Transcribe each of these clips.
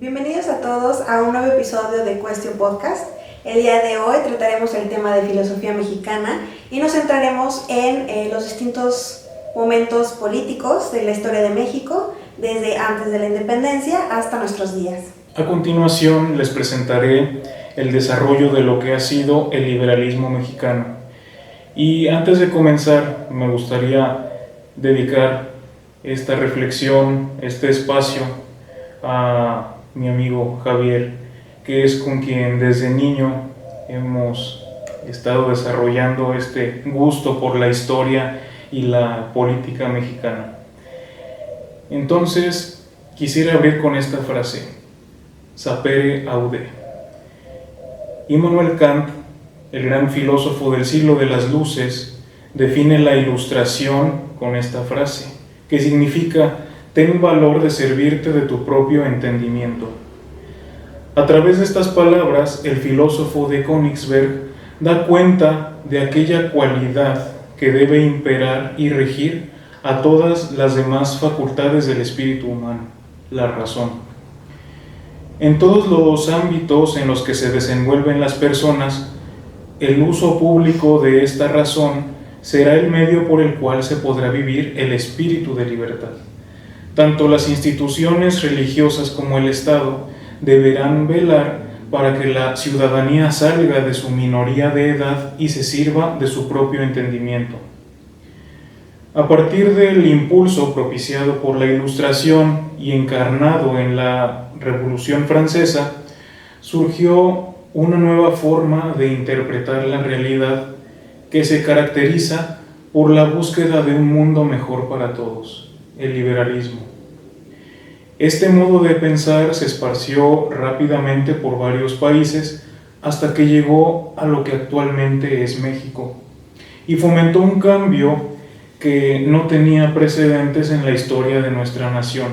Bienvenidos a todos a un nuevo episodio de Question Podcast. El día de hoy trataremos el tema de filosofía mexicana y nos centraremos en los distintos momentos políticos de la historia de México, desde antes de la independencia hasta nuestros días. A continuación les presentaré el desarrollo de lo que ha sido el liberalismo mexicano. Y antes de comenzar, me gustaría dedicar esta reflexión, este espacio, a mi amigo Javier, que es con quien desde niño hemos estado desarrollando este gusto por la historia y la política mexicana. Entonces, quisiera abrir con esta frase: sapere aude. Immanuel Kant, el gran filósofo del siglo de las luces, define la ilustración con esta frase, que significa: ten valor de servirte de tu propio entendimiento. A través de estas palabras, el filósofo de Königsberg da cuenta de aquella cualidad que debe imperar y regir a todas las demás facultades del espíritu humano, la razón. En todos los ámbitos en los que se desenvuelven las personas, el uso público de esta razón será el medio por el cual se podrá vivir el espíritu de libertad. Tanto las instituciones religiosas como el Estado deberán velar para que la ciudadanía salga de su minoría de edad y se sirva de su propio entendimiento. A partir del impulso propiciado por la Ilustración y encarnado en la Revolución Francesa, surgió una nueva forma de interpretar la realidad que se caracteriza por la búsqueda de un mundo mejor para todos, el liberalismo. Este modo de pensar se esparció rápidamente por varios países hasta que llegó a lo que actualmente es México y fomentó un cambio que no tenía precedentes en la historia de nuestra nación.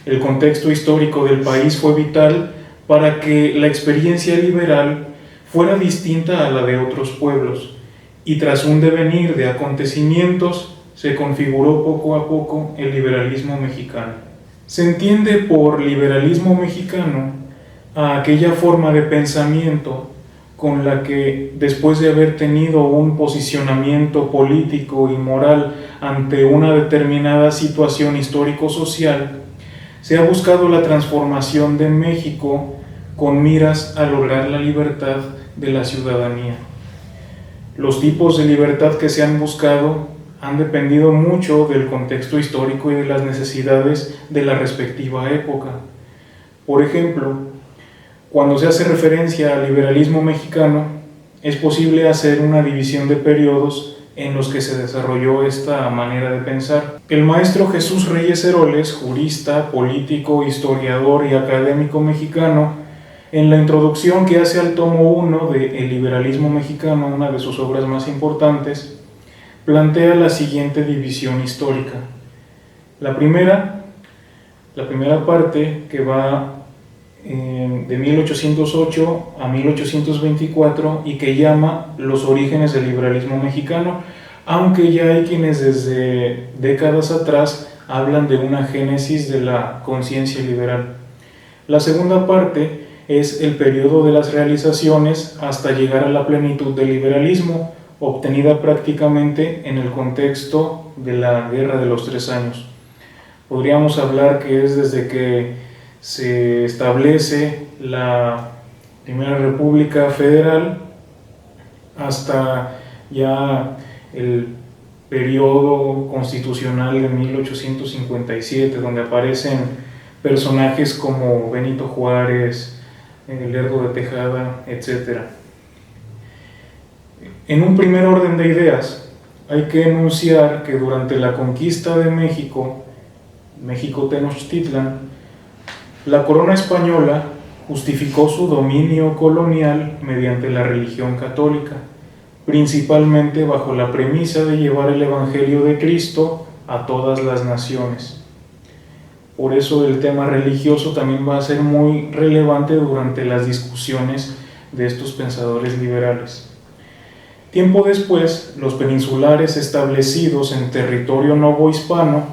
El contexto histórico del país fue vital para que la experiencia liberal fuera distinta a la de otros pueblos, y tras un devenir de acontecimientos se configuró poco a poco el liberalismo mexicano. Se entiende por liberalismo mexicano a aquella forma de pensamiento con la que, después de haber tenido un posicionamiento político y moral ante una determinada situación histórico-social, se ha buscado la transformación de México con miras a lograr la libertad de la ciudadanía. Los tipos de libertad que se han buscado han dependido mucho del contexto histórico y de las necesidades de la respectiva época. Por ejemplo, cuando se hace referencia al liberalismo mexicano, es posible hacer una división de periodos en los que se desarrolló esta manera de pensar. El maestro Jesús Reyes Heroles, jurista, político, historiador y académico mexicano, en la introducción que hace al tomo 1 de El liberalismo mexicano, una de sus obras más importantes, plantea la siguiente división histórica. La primera parte, que va de 1808 a 1824 y que llama Los orígenes del liberalismo mexicano, aunque ya hay quienes desde décadas atrás hablan de una génesis de la conciencia liberal. La segunda parte es el periodo de las realizaciones hasta llegar a la plenitud del liberalismo, obtenida prácticamente en el contexto de la Guerra de los 3 años. Podríamos hablar que es desde que se establece la Primera República Federal hasta ya el periodo constitucional de 1857, donde aparecen personajes como Benito Juárez, Lerdo de Tejada, etc. En un primer orden de ideas, hay que enunciar que durante la conquista de México, Tenochtitlan, la corona española justificó su dominio colonial mediante la religión católica, principalmente bajo la premisa de llevar el Evangelio de Cristo a todas las naciones. Por eso el tema religioso también va a ser muy relevante durante las discusiones de estos pensadores liberales. Tiempo después, los peninsulares establecidos en territorio novohispano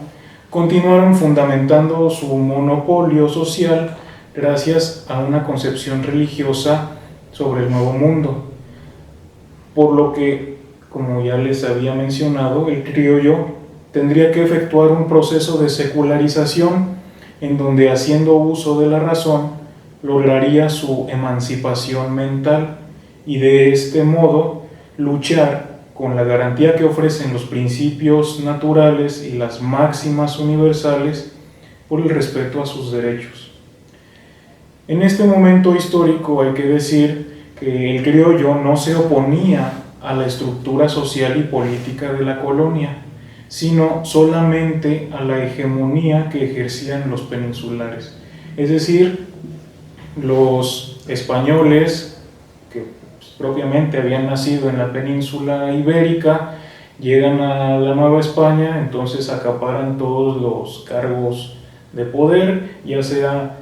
continuaron fundamentando su monopolio social gracias a una concepción religiosa sobre el nuevo mundo. Por lo que, como ya les había mencionado, el criollo tendría que efectuar un proceso de secularización en donde, haciendo uso de la razón, lograría su emancipación mental y de este modo luchar con la garantía que ofrecen los principios naturales y las máximas universales por el respeto a sus derechos. En este momento histórico hay que decir que el criollo no se oponía a la estructura social y política de la colonia, sino solamente a la hegemonía que ejercían los peninsulares. Es decir, los españoles, que propiamente habían nacido en la península ibérica, llegan a la Nueva España, entonces acaparan todos los cargos de poder, ya sea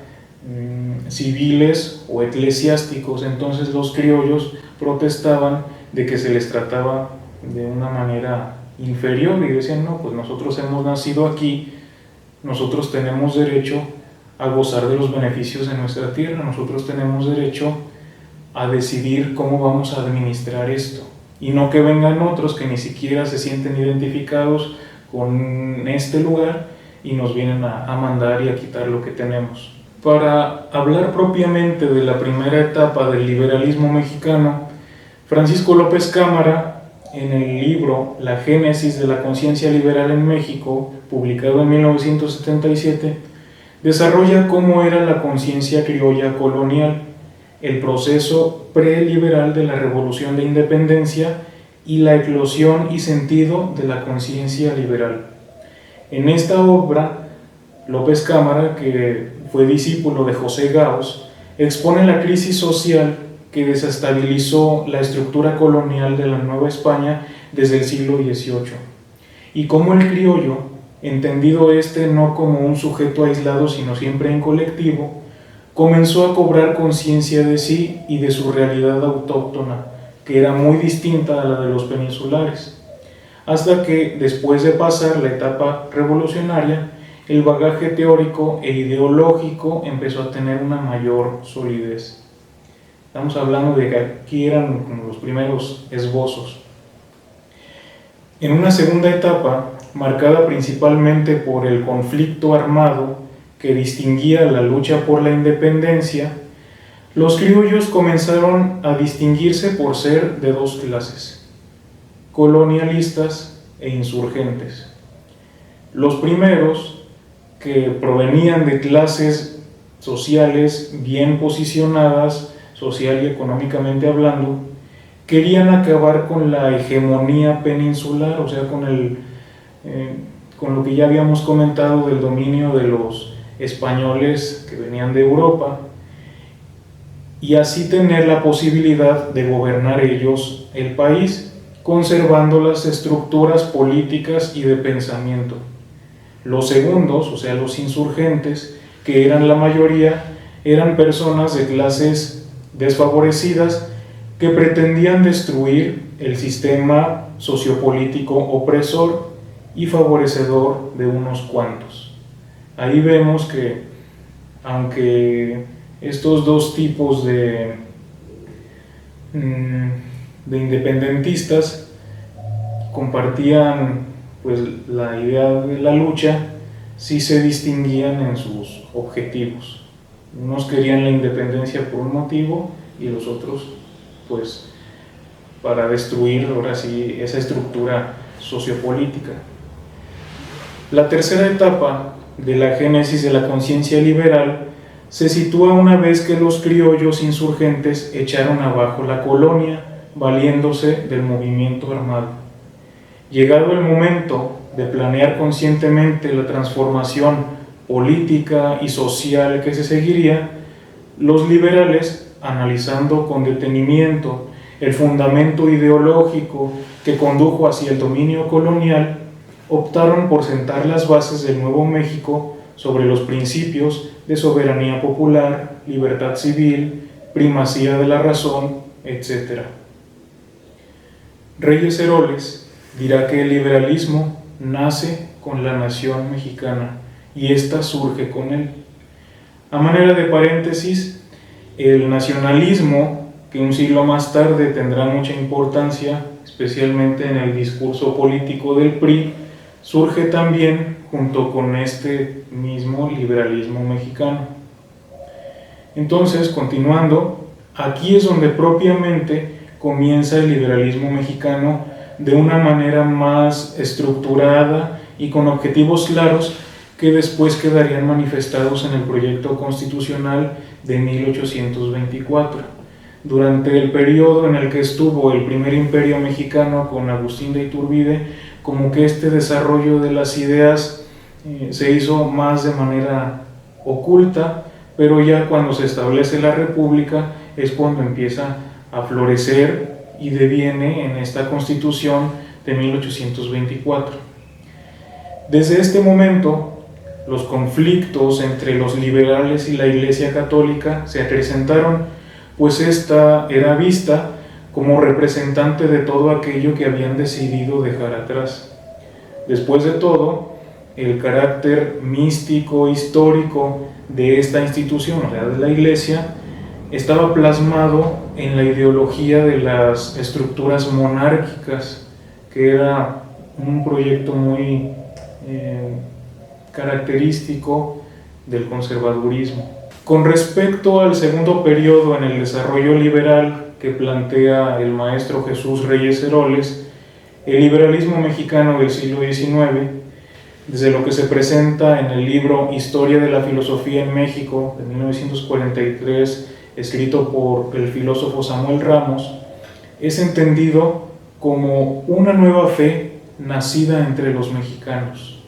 civiles o eclesiásticos. Entonces los criollos protestaban de que se les trataba de una manera inferior y decían: no, pues nosotros hemos nacido aquí, nosotros tenemos derecho a gozar de los beneficios de nuestra tierra, nosotros tenemos derecho a decidir cómo vamos a administrar esto, y no que vengan otros que ni siquiera se sienten identificados con este lugar y nos vienen a mandar y a quitar lo que tenemos. Para hablar propiamente de la primera etapa del liberalismo mexicano, Francisco López Cámara, en el libro La Génesis de la Conciencia Liberal en México, publicado en 1977, desarrolla cómo era la conciencia criolla colonial, el proceso preliberal de la Revolución de Independencia y la eclosión y sentido de la conciencia liberal. En esta obra, López Cámara, que fue discípulo de José Gauss, expone la crisis social que desestabilizó la estructura colonial de la Nueva España desde el siglo XVIII, y cómo el criollo, entendido no como un sujeto aislado sino siempre en colectivo, comenzó a cobrar conciencia de sí y de su realidad autóctona, que era muy distinta a la de los peninsulares, hasta que, después de pasar la etapa revolucionaria, el bagaje teórico e ideológico empezó a tener una mayor solidez. Estamos hablando de que aquí eran como los primeros esbozos. En una segunda etapa, marcada principalmente por el conflicto armado que distinguía la lucha por la independencia, los criollos comenzaron a distinguirse por ser de dos clases: colonialistas e insurgentes. Los primeros, que provenían de clases sociales bien posicionadas, social y económicamente hablando, querían acabar con la hegemonía peninsular, o sea, con lo que ya habíamos comentado del dominio de los españoles que venían de Europa, y así tener la posibilidad de gobernar ellos el país, conservando las estructuras políticas y de pensamiento. Los segundos, o sea, los insurgentes, que eran la mayoría, eran personas de clases desfavorecidas que pretendían destruir el sistema sociopolítico opresor y favorecedor de unos cuantos. Ahí vemos que, aunque estos dos tipos de independentistas compartían pues la idea de la lucha, sí se distinguían en sus objetivos. Unos querían la independencia por un motivo y los otros pues para destruir ahora sí esa estructura sociopolítica. La tercera etapa de la génesis de la conciencia liberal se sitúa una vez que los criollos insurgentes echaron abajo la colonia, valiéndose del movimiento armado. Llegado el momento de planear conscientemente la transformación política y social que se seguiría, los liberales, analizando con detenimiento el fundamento ideológico que condujo hacia el dominio colonial, optaron por sentar las bases del Nuevo México sobre los principios de soberanía popular, libertad civil, primacía de la razón, etc. Reyes Heroles dirá que el liberalismo nace con la nación mexicana y ésta surge con él. A manera de paréntesis, el nacionalismo, que un siglo más tarde tendrá mucha importancia, especialmente en el discurso político del PRI, surge también junto con este mismo liberalismo mexicano. Entonces, continuando, aquí es donde propiamente comienza el liberalismo mexicano de una manera más estructurada y con objetivos claros que después quedarían manifestados en el proyecto constitucional de 1824. Durante el periodo en el que estuvo el primer imperio mexicano con Agustín de Iturbide, como que este desarrollo de las ideas se hizo más de manera oculta, pero ya cuando se establece la república es cuando empieza a florecer y deviene en esta Constitución de 1824. Desde este momento, los conflictos entre los liberales y la Iglesia Católica se acrecentaron, pues esta era vista como representante de todo aquello que habían decidido dejar atrás. Después de todo, el carácter místico, histórico de esta institución, o sea, de la Iglesia, estaba plasmado en la ideología de las estructuras monárquicas, que era un proyecto muy característico del conservadurismo. Con respecto al segundo periodo en el desarrollo liberal que plantea el maestro Jesús Reyes Heroles, el liberalismo mexicano del siglo XIX, desde lo que se presenta en el libro Historia de la Filosofía en México de 1943, escrito por el filósofo Samuel Ramos, es entendido como una nueva fe nacida entre los mexicanos.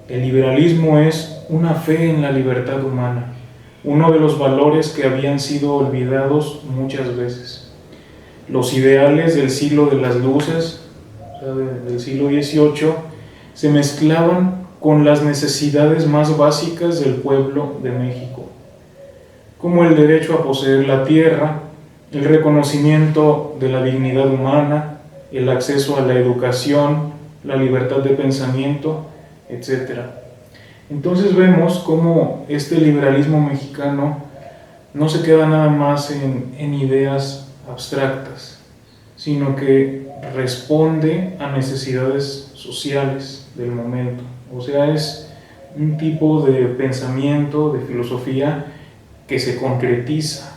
El liberalismo es una fe en la libertad humana, uno de los valores que habían sido olvidados muchas veces. Los ideales del siglo de las luces, o sea, del siglo XVIII, se mezclaban con las necesidades más básicas del pueblo de México, como el derecho a poseer la tierra, el reconocimiento de la dignidad humana, el acceso a la educación, la libertad de pensamiento, etc. Entonces vemos cómo este liberalismo mexicano no se queda nada más en ideas abstractas, sino que responde a necesidades sociales del momento. O sea, es un tipo de pensamiento, de filosofía que se concretiza.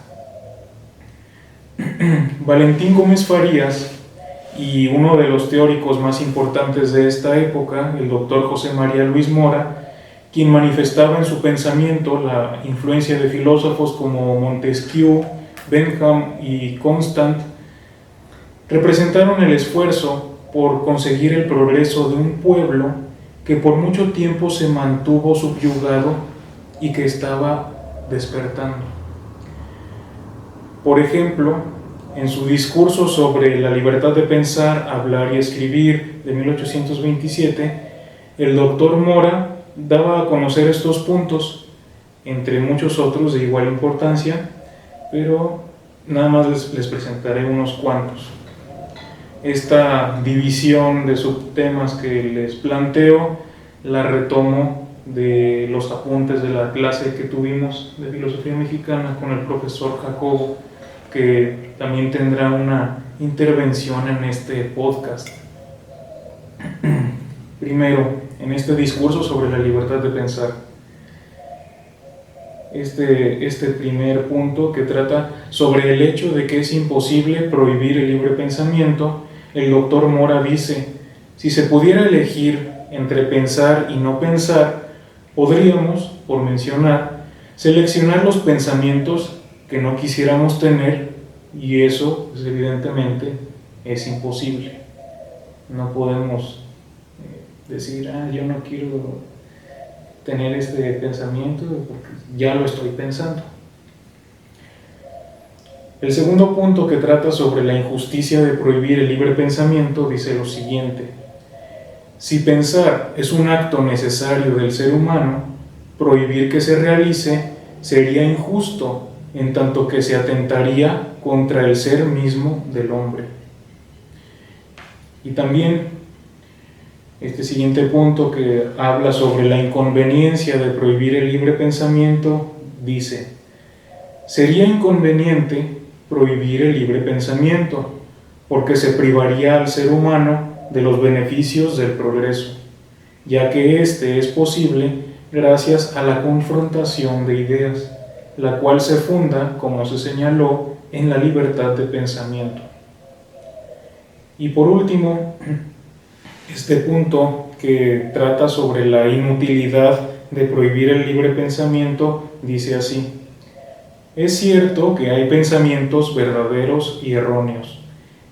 Valentín Gómez Farías y uno de los teóricos más importantes de esta época, el doctor José María Luis Mora, quien manifestaba en su pensamiento la influencia de filósofos como Montesquieu, Bentham y Constant, representaron el esfuerzo por conseguir el progreso de un pueblo que por mucho tiempo se mantuvo subyugado y que estaba despertando. Por ejemplo, en su discurso sobre la libertad de pensar, hablar y escribir de 1827, el doctor Mora daba a conocer estos puntos, entre muchos otros de igual importancia, pero nada más les presentaré unos cuantos. Esta división de subtemas que les planteo la retomo de los apuntes de la clase que tuvimos de filosofía mexicana con el profesor Jacobo, que también tendrá una intervención en este podcast. Primero, en este discurso sobre la libertad de pensar, este primer punto que trata sobre el hecho de que es imposible prohibir el libre pensamiento, el doctor Mora dice: si se pudiera elegir entre pensar y no pensar, podríamos, por mencionar, seleccionar los pensamientos que no quisiéramos tener, y eso, pues, evidentemente es imposible. No podemos decir, yo no quiero tener este pensamiento porque ya lo estoy pensando. El segundo punto, que trata sobre la injusticia de prohibir el libre pensamiento, dice lo siguiente: si pensar es un acto necesario del ser humano, prohibir que se realice sería injusto, en tanto que se atentaría contra el ser mismo del hombre. Y también este siguiente punto, que habla sobre la inconveniencia de prohibir el libre pensamiento, dice: sería inconveniente prohibir el libre pensamiento, porque se privaría al ser humano de los beneficios del progreso, ya que éste es posible gracias a la confrontación de ideas, la cual se funda, como se señaló, en la libertad de pensamiento. Y por último, este punto que trata sobre la inutilidad de prohibir el libre pensamiento dice así: es cierto que hay pensamientos verdaderos y erróneos,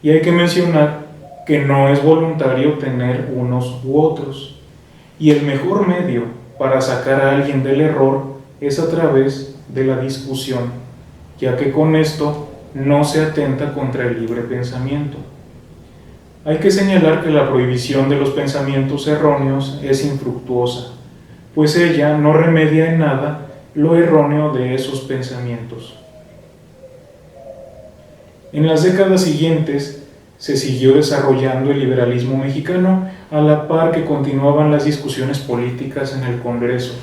y hay que mencionar que no es voluntario tener unos u otros, y el mejor medio para sacar a alguien del error es a través de la discusión, ya que con esto no se atenta contra el libre pensamiento. Hay que señalar que la prohibición de los pensamientos erróneos es infructuosa, pues ella no remedia en nada lo erróneo de esos pensamientos. En las décadas siguientes se siguió desarrollando el liberalismo mexicano a la par que continuaban las discusiones políticas en el Congreso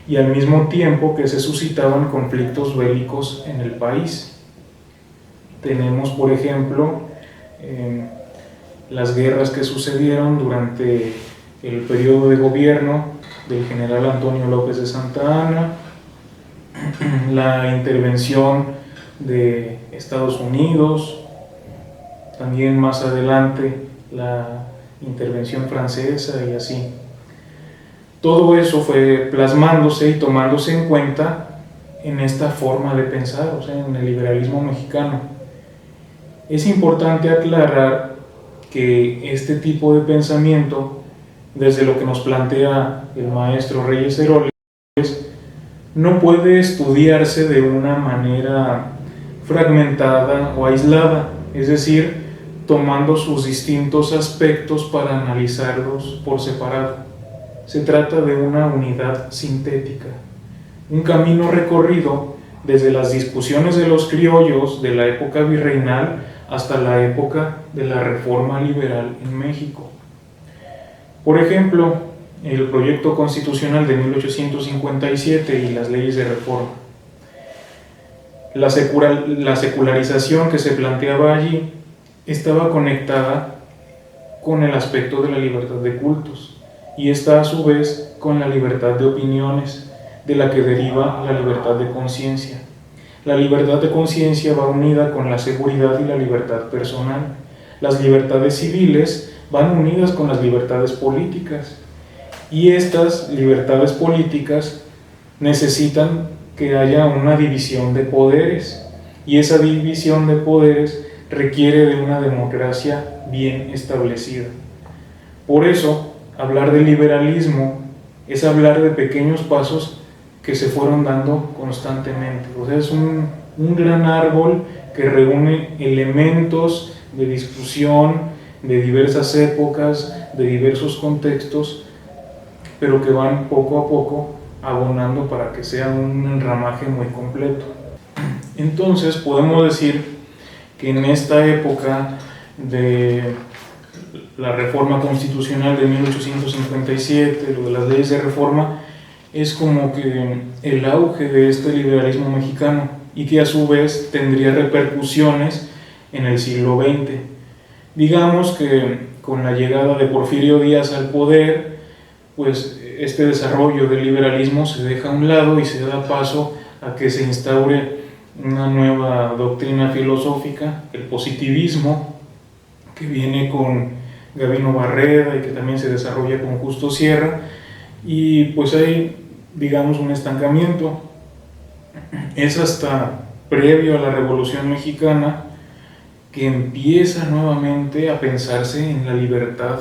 y al mismo tiempo que se suscitaban conflictos bélicos en el país. Tenemos, por ejemplo, las guerras que sucedieron durante el periodo de gobierno del general Antonio López de Santa Anna, la intervención de Estados Unidos, también más adelante la intervención francesa y así. Todo eso fue plasmándose y tomándose en cuenta en esta forma de pensar, o sea, en el liberalismo mexicano. Es importante aclarar que este tipo de pensamiento, desde lo que nos plantea el maestro Reyes Heroles, no puede estudiarse de una manera fragmentada o aislada, es decir, tomando sus distintos aspectos para analizarlos por separado. Se trata de una unidad sintética, un camino recorrido desde las discusiones de los criollos de la época virreinal hasta la época de la Reforma Liberal en México. Por ejemplo, el proyecto constitucional de 1857 y las leyes de reforma. La secularización que se planteaba allí estaba conectada con el aspecto de la libertad de cultos, y está a su vez con la libertad de opiniones, de la que deriva la libertad de conciencia. La libertad de conciencia va unida con la seguridad y la libertad personal. Las libertades civiles van unidas con las libertades políticas, y estas libertades políticas necesitan que haya una división de poderes, y esa división de poderes requiere de una democracia bien establecida. Por eso, hablar de liberalismo es hablar de pequeños pasos que se fueron dando constantemente. O sea, es un gran árbol que reúne elementos de discusión de diversas épocas, de diversos contextos, pero que van poco a poco abonando para que sea un enramaje muy completo. Entonces podemos decir que en esta época de la reforma constitucional de 1857, lo de las leyes de reforma, es como que el auge de este liberalismo mexicano, y que a su vez tendría repercusiones en el siglo XX. Digamos que con la llegada de Porfirio Díaz al poder, pues este desarrollo del liberalismo se deja a un lado y se da paso a que se instaure una nueva doctrina filosófica, el positivismo, que viene con Gabino Barreda y que también se desarrolla con Justo Sierra, y pues hay, digamos, un estancamiento. Es hasta previo a la Revolución Mexicana que empieza nuevamente a pensarse en la libertad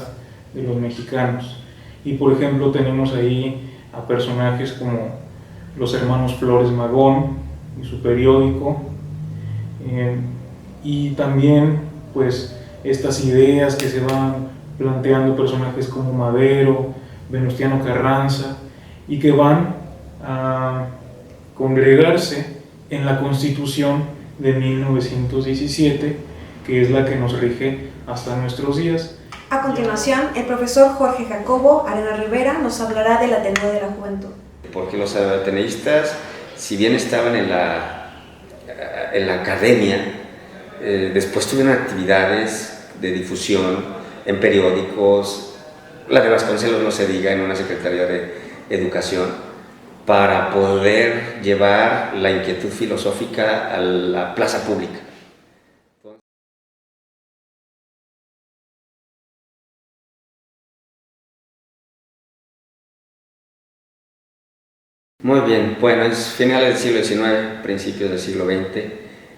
de los mexicanos. Y por ejemplo tenemos ahí a personajes como los hermanos Flores Magón y su periódico, y también pues estas ideas que se van planteando personajes como Madero, Venustiano Carranza, y que van a congregarse en la Constitución de 1917, que es la que nos rige hasta nuestros días. A continuación, el profesor Jorge Jacobo Arenas Rivera nos hablará del Ateneo de la Juventud. Porque los ateneístas si bien estaban en la academia, después tuvieron actividades de difusión en periódicos, la de Vasconcelos no se diga, en una Secretaría de Educación, para poder llevar la inquietud filosófica a la plaza pública. Muy bien, bueno, es finales del siglo XIX, principios del siglo XX.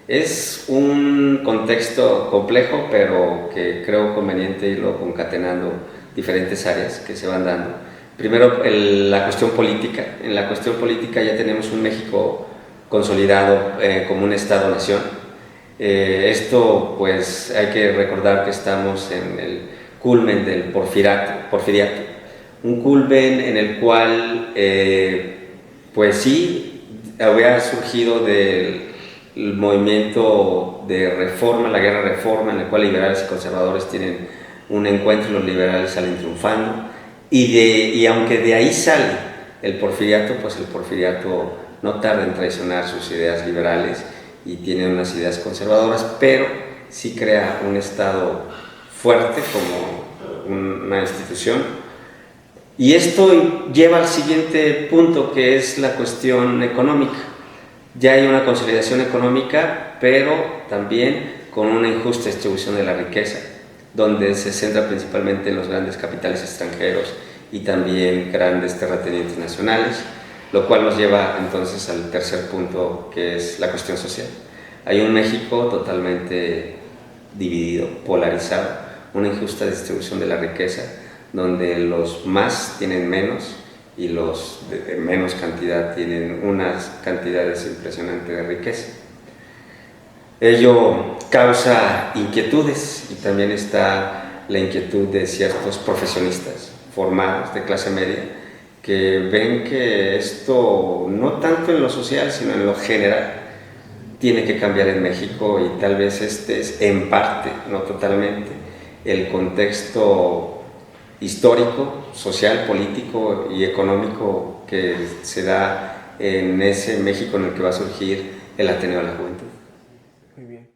Es un contexto complejo, pero que creo conveniente irlo concatenando diferentes áreas que se van dando. Primero, la cuestión política. En la cuestión política ya tenemos un México consolidado como un Estado-nación. Esto, pues, hay que recordar que estamos en el culmen del porfiriato, un culmen en el cual pues sí, había surgido del movimiento de reforma, la guerra reforma, en la cual liberales y conservadores tienen un encuentro y los liberales salen triunfando. Y aunque de ahí sale el porfiriato, pues el porfiriato no tarda en traicionar sus ideas liberales y tiene unas ideas conservadoras, pero sí crea un Estado fuerte como una institución. Y esto lleva al siguiente punto, que es la cuestión económica. Ya hay una consolidación económica, pero también con una injusta distribución de la riqueza, donde se centra principalmente en los grandes capitales extranjeros y también grandes terratenientes nacionales, lo cual nos lleva entonces al tercer punto, que es la cuestión social. Hay un México totalmente dividido, polarizado, una injusta distribución de la riqueza, donde los más tienen menos y los de menos cantidad tienen unas cantidades impresionantes de riqueza. Ello causa inquietudes y también está la inquietud de ciertos profesionistas formados de clase media que ven que esto, no tanto en lo social, sino en lo general, tiene que cambiar en México, y tal vez este es en parte, no totalmente, el contexto histórico, social, político y económico que se da en ese México en el que va a surgir el Ateneo de la Juventud. Muy bien.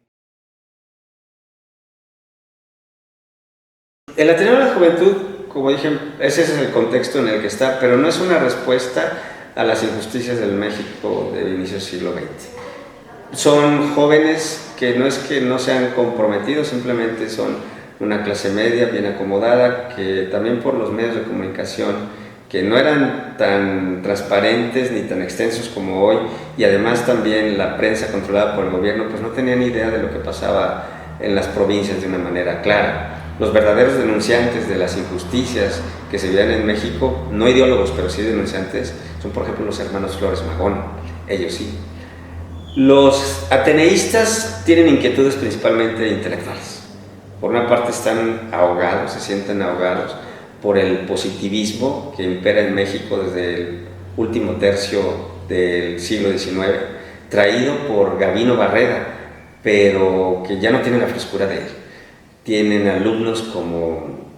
El Ateneo de la Juventud, como dije, ese es el contexto en el que está, pero no es una respuesta a las injusticias del México del inicio del siglo XX. Son jóvenes que no es que no sean comprometidos, simplemente son una clase media bien acomodada, que también por los medios de comunicación, que no eran tan transparentes ni tan extensos como hoy, y además también la prensa controlada por el gobierno, pues no tenían idea de lo que pasaba en las provincias de una manera clara. Los verdaderos denunciantes de las injusticias que se vivían en México, no ideólogos, pero sí denunciantes, son por ejemplo los hermanos Flores Magón, ellos sí. Los ateneístas tienen inquietudes principalmente intelectuales. Por una parte están ahogados, se sienten ahogados por el positivismo que impera en México desde el último tercio del siglo XIX, traído por Gabino Barreda, pero que ya no tiene la frescura de él. Tienen alumnos como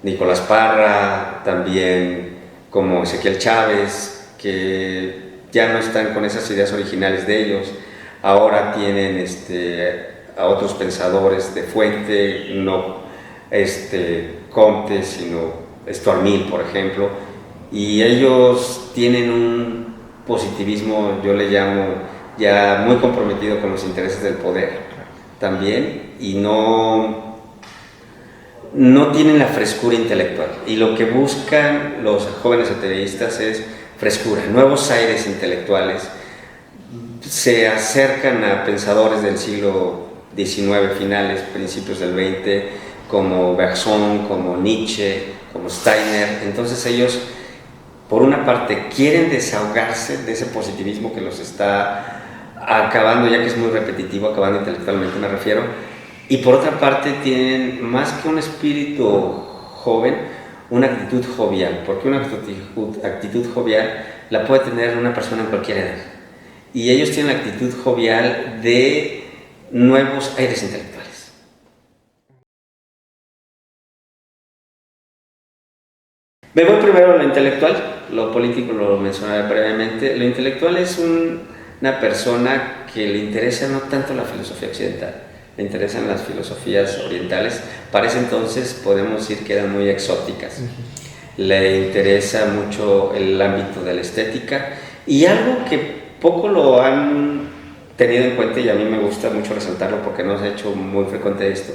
Nicolás Parra, también como Ezequiel Chávez, que ya no están con esas ideas originales de ellos. Ahora tienen a otros pensadores de fuente, no Comte, sino Estormil, por ejemplo, y ellos tienen un positivismo, yo le llamo, ya muy comprometido con los intereses del poder también, y no tienen la frescura intelectual, y lo que buscan los jóvenes ateístas es frescura, nuevos aires intelectuales. Se acercan a pensadores del siglo XIX, finales, principios del XX, como Bergson, como Nietzsche, como Steiner. Entonces ellos, por una parte, quieren desahogarse de ese positivismo que los está acabando, ya que es muy repetitivo, acabando intelectualmente me refiero, y por otra parte tienen, más que un espíritu joven, una actitud jovial, porque una actitud jovial la puede tener una persona en cualquier edad. Y ellos tienen la actitud jovial de nuevos aires intelectuales. Me voy primero a lo intelectual. lo político lo mencionaba previamente, lo intelectual es una persona que le interesa no tanto la filosofía occidental, le interesan las filosofías orientales. Para ese entonces podemos decir que eran muy exóticas. Le interesa mucho el ámbito de la estética, y algo que poco lo han tenido en cuenta, y a mí me gusta mucho resaltarlo porque no se ha hecho muy frecuente esto,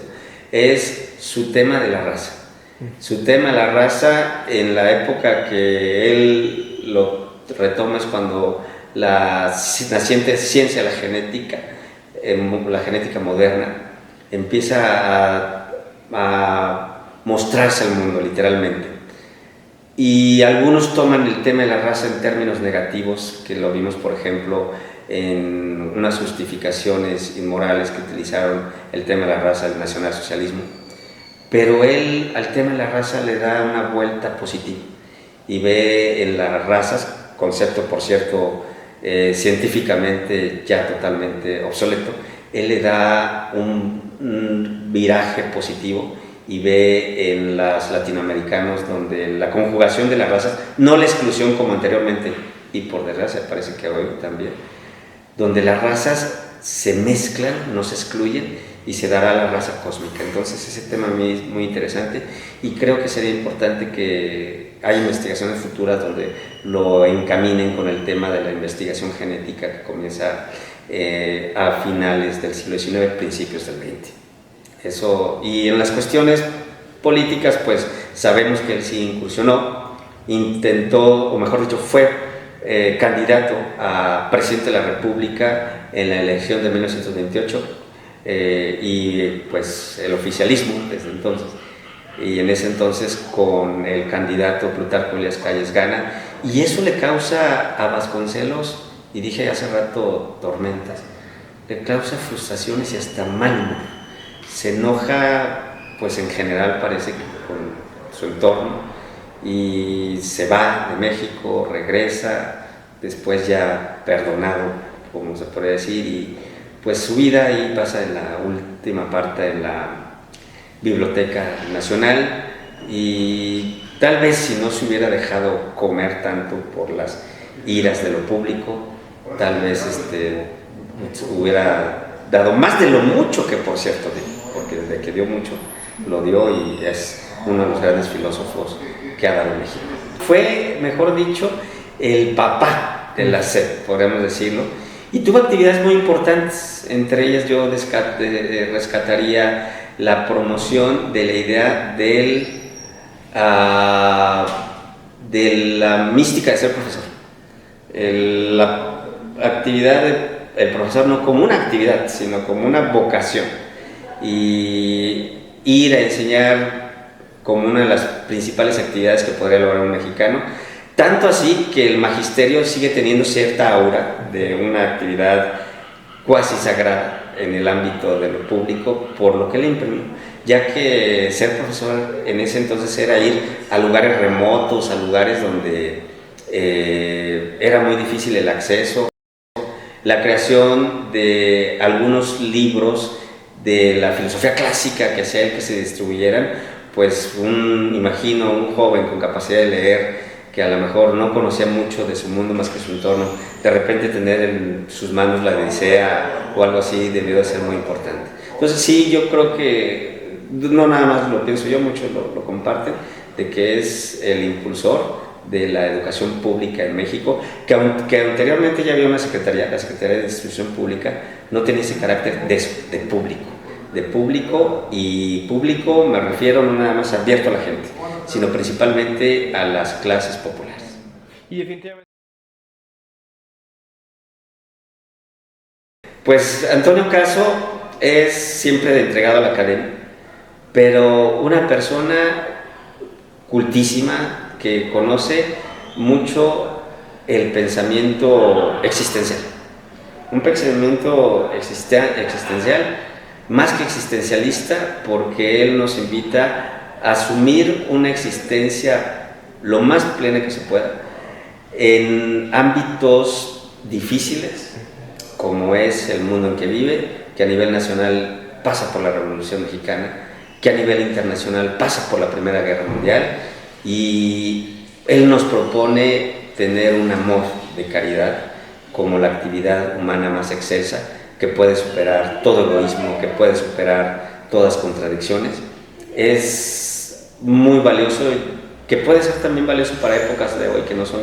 es su tema de la raza. Su tema de la raza, en la época que él lo retoma, es cuando la naciente ciencia, la genética moderna, empieza a mostrarse al mundo, literalmente. Y algunos toman el tema de la raza en términos negativos, que lo vimos, por ejemplo, en unas justificaciones inmorales que utilizaron el tema de la raza del nacionalsocialismo. Pero él al tema de la raza le da una vuelta positiva y ve en las razas, concepto por cierto científicamente ya totalmente obsoleto, él le da un viraje positivo y ve en los latinoamericanos donde la conjugación de las razas, no la exclusión como anteriormente, y por desgracia parece que hoy también, donde las razas se mezclan, no se excluyen, y se dará la raza cósmica. Entonces ese tema a mí es muy interesante, y creo que sería importante que haya investigaciones futuras donde lo encaminen con el tema de la investigación genética que comienza a finales del siglo XIX, principios del XX. Eso, y en las cuestiones políticas, pues sabemos que él sí incursionó, intentó, o mejor dicho, fue candidato a presidente de la República en la elección de 1928, y pues el oficialismo desde entonces, y en ese entonces con el candidato Plutarco Elías Calles gana, y eso le causa a Vasconcelos, y dije hace rato tormentas, le causa frustraciones y hasta mal humor. Se enoja, pues en general parece que con su entorno, y se va de México, regresa, después ya perdonado, como se podría decir, y pues su vida ahí pasa en la última parte en la Biblioteca Nacional, y tal vez si no se hubiera dejado comer tanto por las iras de lo público, tal vez hubiera dado más de lo mucho que, por cierto, porque desde que dio mucho, lo dio, y es uno de los grandes filósofos que ha dado México. Fue, mejor dicho, el papá de la SEP, podríamos decirlo, y tuvo actividades muy importantes. Entre ellas yo rescataría la promoción de la idea de la mística de ser profesor. La actividad del profesor no como una actividad, sino como una vocación, y ir a enseñar como una de las principales actividades que podría lograr un mexicano, tanto así que el magisterio sigue teniendo cierta aura de una actividad cuasi sagrada en el ámbito de lo público, por lo que le imprimió, ya que ser profesor en ese entonces era ir a lugares remotos, a lugares donde era muy difícil el acceso. La creación de algunos libros de la filosofía clásica que hacía él que se distribuyeran, pues imagino un joven con capacidad de leer, que a lo mejor no conocía mucho de su mundo más que su entorno, de repente tener en sus manos la Odisea o algo así debió de ser muy importante. Entonces sí, yo creo que no nada más lo pienso yo, muchos lo comparten, de que es el impulsor de la educación pública en México, que anteriormente ya había una secretaría, la Secretaría de Instrucción Pública, no tenía ese carácter de público, y público me refiero no nada más abierto a la gente, sino principalmente a las clases populares. Y definitivamente. Pues Antonio Caso es siempre entregado a la academia, pero una persona cultísima que conoce mucho el pensamiento existencial. Un pensamiento existencial, más que existencialista, porque él nos invita a asumir una existencia lo más plena que se pueda en ámbitos difíciles, como es el mundo en que vive, que a nivel nacional pasa por la Revolución Mexicana, que a nivel internacional pasa por la Primera Guerra Mundial, y Él nos propone tener un amor de caridad como la actividad humana más excelsa, que puede superar todo egoísmo, que puede superar todas contradicciones. Es muy valioso, que puede ser también valioso para épocas de hoy que no son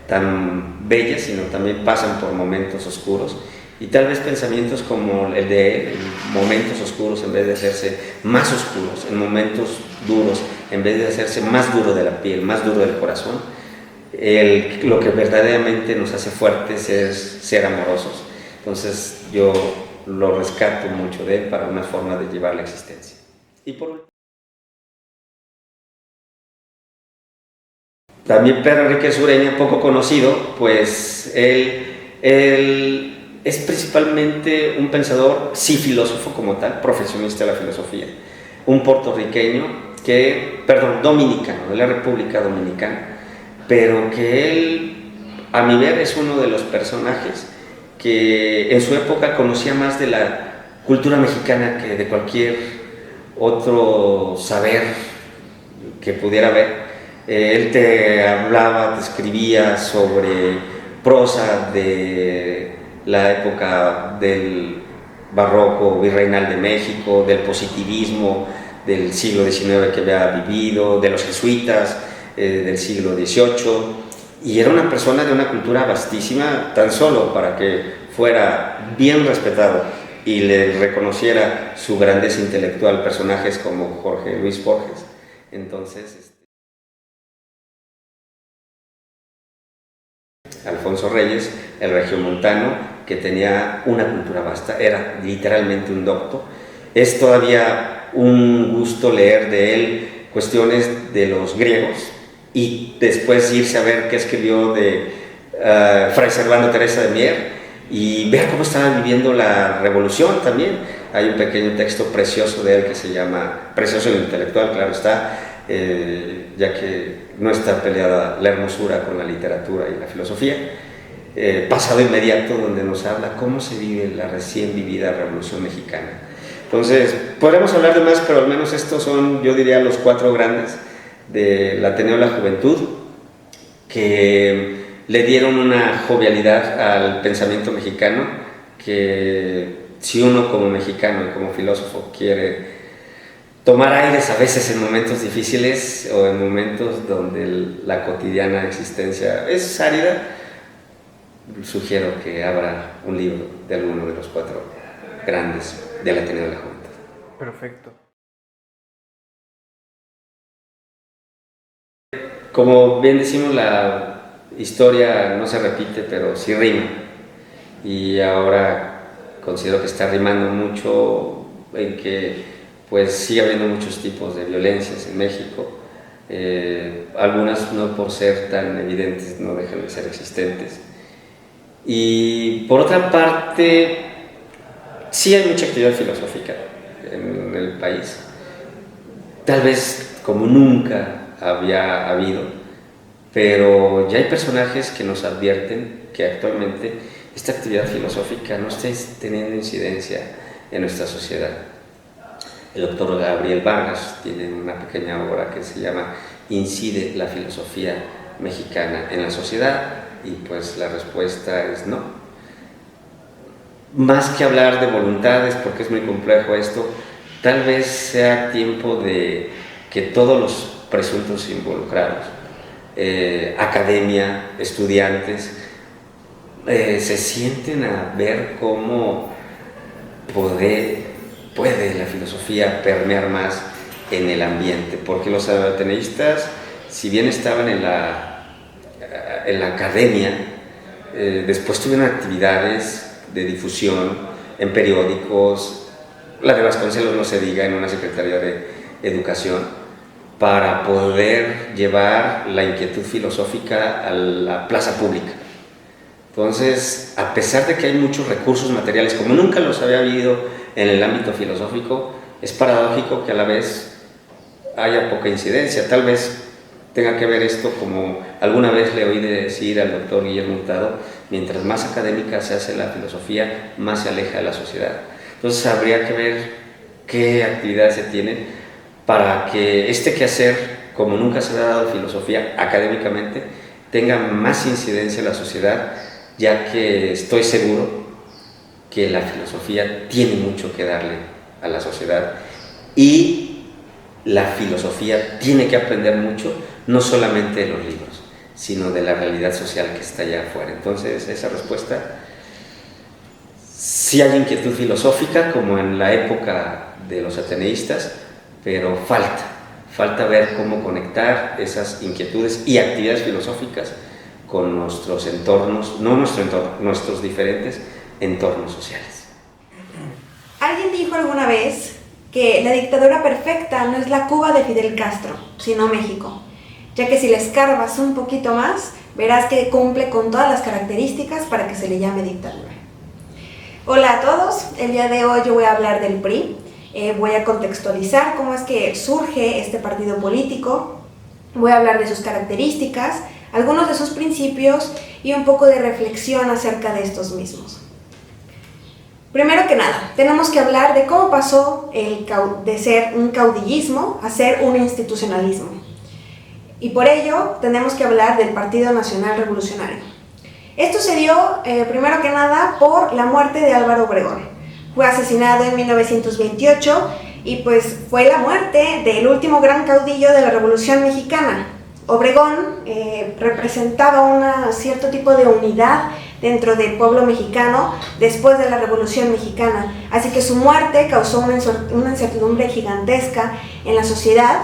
tan bellas, sino también pasan por momentos oscuros, y tal vez pensamientos como el de él, en momentos oscuros en vez de hacerse más oscuros, en momentos duros en vez de hacerse más duro de la piel, más duro del corazón. Lo que verdaderamente nos hace fuertes es ser amorosos. Entonces yo lo rescato mucho de él para una forma de llevar la existencia. Y por último, también Pedro Enríquez Ureña, poco conocido, pues él es principalmente un pensador, sí filósofo como tal, profesionista de la filosofía, un puertorriqueño dominicano, de la República Dominicana, pero que él, a mi ver, es uno de los personajes que en su época conocía más de la cultura mexicana que de cualquier otro saber que pudiera haber. Él te hablaba, te escribía sobre prosa de la época del barroco virreinal de México, del positivismo del siglo XIX que había vivido, de los jesuitas del siglo XVIII, y era una persona de una cultura vastísima, tan solo para que fuera bien respetado y le reconociera su grandeza intelectual personajes como Jorge Luis Borges. Entonces, Alfonso Reyes, el regiomontano, que tenía una cultura vasta, era literalmente un docto. Es todavía un gusto leer de él cuestiones de los griegos y después irse a ver qué escribió de Fray Servando Teresa de Mier y ver cómo estaba viviendo la revolución también. Hay un pequeño texto precioso de él que se llama, precioso en lo intelectual, claro está, ya que no está peleada la hermosura con la literatura y la filosofía. Pasado Inmediato, donde nos habla cómo se vive la recién vivida Revolución Mexicana. Entonces, podremos hablar de más, pero al menos estos son, yo diría, los 4 grandes del Ateneo de la Juventud, que le dieron una jovialidad al pensamiento mexicano, que si uno como mexicano y como filósofo quiere tomar aires a veces en momentos difíciles o en momentos donde la cotidiana existencia es árida, sugiero que abra un libro de alguno de los 4 grandes del Ateneo de la Juventud. Perfecto. Como bien decimos, la historia no se repite, pero sí rima. Y ahora considero que está rimando mucho en que pues sigue habiendo muchos tipos de violencias en México. Algunas no por ser tan evidentes no dejan de ser existentes. Y por otra parte, sí hay mucha actividad filosófica en el país, tal vez como nunca había habido, pero ya hay personajes que nos advierten que actualmente esta actividad filosófica no está teniendo incidencia en nuestra sociedad. El doctor Gabriel Vargas tiene una pequeña obra que se llama ¿Incide la filosofía mexicana en la sociedad? Y pues la respuesta es no. Más que hablar de voluntades, porque es muy complejo esto, tal vez sea tiempo de que todos los presuntos involucrados, academia, estudiantes, se sienten a ver cómo puede la filosofía permear más en el ambiente, porque los ateneístas, si bien estaban en la academia, después tuvieron actividades de difusión en periódicos, la de Vasconcelos no se diga, en una Secretaría de Educación, para poder llevar la inquietud filosófica a la plaza pública. Entonces, a pesar de que hay muchos recursos materiales, como nunca los había habido en el ámbito filosófico, es paradójico que a la vez haya poca incidencia. Tal vez tenga que ver esto, como alguna vez le oí decir al doctor Guillermo Hurtado, mientras más académica se hace la filosofía, más se aleja de la sociedad. Entonces habría que ver qué actividades se tienen para que este quehacer como nunca se ha dado filosofía académicamente, tenga más incidencia en la sociedad, ya que estoy seguro que la filosofía tiene mucho que darle a la sociedad y la filosofía tiene que aprender mucho, no solamente de los libros, sino de la realidad social que está allá afuera. Entonces, esa respuesta, sí hay inquietud filosófica, como en la época de los ateneístas, pero falta ver cómo conectar esas inquietudes y actividades filosóficas con nuestros entornos, no nuestro entorno, nuestros diferentes entornos sociales. Alguien dijo alguna vez que la dictadura perfecta no es la Cuba de Fidel Castro, sino México, ya que si le escarbas un poquito más, verás que cumple con todas las características para que se le llame dictadura. Hola a todos, el día de hoy yo voy a hablar del PRI, voy a contextualizar cómo es que surge este partido político, voy a hablar de sus características, algunos de sus principios y un poco de reflexión acerca de estos mismos. Primero que nada, tenemos que hablar de cómo pasó de ser un caudillismo a ser un institucionalismo. Y por ello tenemos que hablar del Partido Nacional Revolucionario. Esto se dio, primero que nada, por la muerte de Álvaro Obregón. Fue asesinado en 1928 y pues fue la muerte del último gran caudillo de la Revolución Mexicana. Obregón representaba un cierto tipo de unidad dentro del pueblo mexicano después de la Revolución Mexicana, así que su muerte causó una incertidumbre gigantesca en la sociedad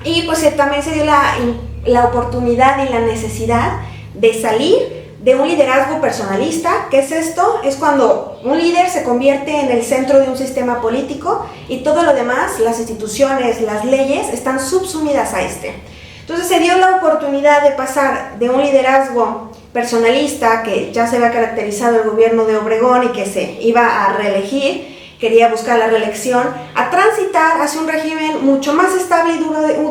y pues también se dio la oportunidad y la necesidad de salir de un liderazgo personalista. ¿Qué es esto? Es cuando un líder se convierte en el centro de un sistema político y todo lo demás, las instituciones, las leyes, están subsumidas a este. Entonces se dio la oportunidad de pasar de un liderazgo personalista que ya se había caracterizado el gobierno de Obregón y que se iba a reelegir, quería buscar la reelección, a transitar hacia un régimen mucho más estable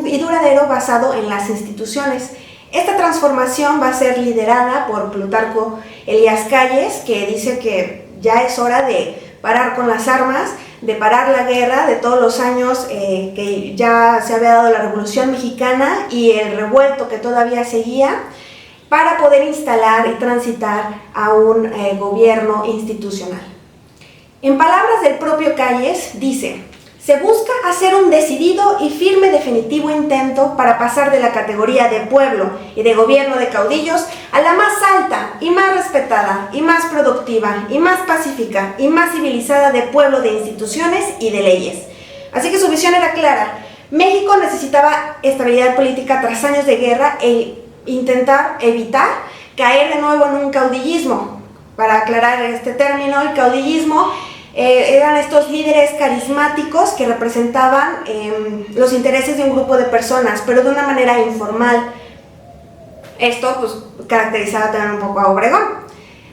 y duradero basado en las instituciones. Esta transformación va a ser liderada por Plutarco Elías Calles, que dice que ya es hora de parar con las armas, de parar la guerra de todos los años que ya se había dado la Revolución Mexicana y el revuelto que todavía seguía, para poder instalar y transitar a un gobierno institucional. En palabras del propio Calles, dice: se busca hacer un decidido y firme definitivo intento para pasar de la categoría de pueblo y de gobierno de caudillos a la más alta y más respetada y más productiva y más pacífica y más civilizada de pueblo de instituciones y de leyes. Así que su visión era clara. México necesitaba estabilidad política tras años de guerra e intentar evitar caer de nuevo en un caudillismo. Para aclarar este término, el caudillismo eran estos líderes carismáticos que representaban los intereses de un grupo de personas, pero de una manera informal. Esto pues caracterizaba también un poco a Obregón.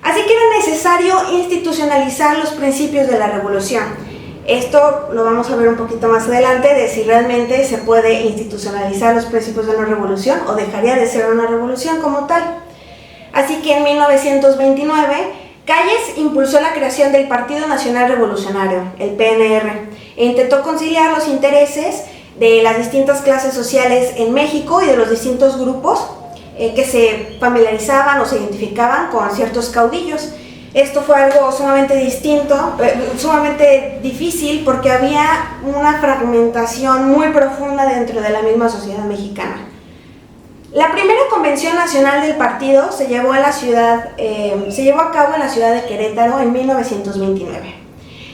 Así que era necesario institucionalizar los principios de la revolución. Esto lo vamos a ver un poquito más adelante, de si realmente se puede institucionalizar los principios de una revolución o dejaría de ser una revolución como tal. Así que en 1929, Calles impulsó la creación del Partido Nacional Revolucionario, el PNR, e intentó conciliar los intereses de las distintas clases sociales en México y de los distintos grupos que se familiarizaban o se identificaban con ciertos caudillos. Esto fue algo sumamente distinto, sumamente difícil, porque había una fragmentación muy profunda dentro de la misma sociedad mexicana. La primera convención nacional del partido se llevó a cabo en la ciudad de Querétaro en 1929.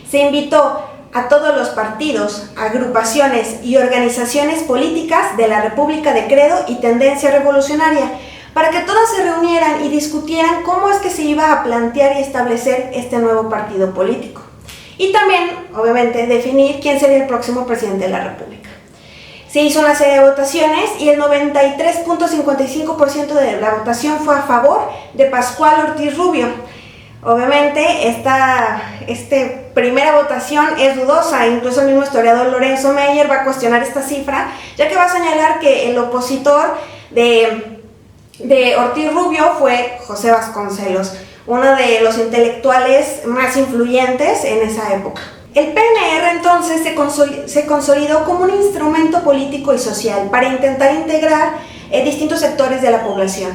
Se invitó a todos los partidos, agrupaciones y organizaciones políticas de la República de credo y tendencia revolucionaria para que todas se reunieran y discutieran cómo es que se iba a plantear y establecer este nuevo partido político. Y también, obviamente, definir quién sería el próximo presidente de la República. Se hizo una serie de votaciones y el 93.55% de la votación fue a favor de Pascual Ortiz Rubio. Obviamente esta primera votación es dudosa, incluso el mismo historiador Lorenzo Meyer va a cuestionar esta cifra, ya que va a señalar que el opositor de Ortiz Rubio fue José Vasconcelos, uno de los intelectuales más influyentes en esa época. El PNR entonces se consolidó como un instrumento político y social para intentar integrar distintos sectores de la población.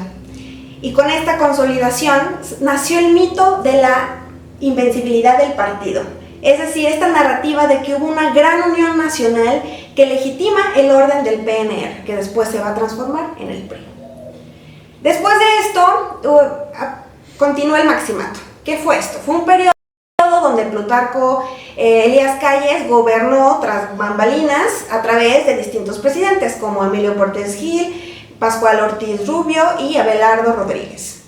Y con esta consolidación nació el mito de la invencibilidad del partido. Es decir, esta narrativa de que hubo una gran unión nacional que legitima el orden del PNR, que después se va a transformar en el PRI. Después de esto, continuó el maximato. ¿Qué fue esto? Fue un periodo donde Plutarco Elías Calles gobernó tras bambalinas a través de distintos presidentes, como Emilio Portes Gil, Pascual Ortiz Rubio y Abelardo Rodríguez.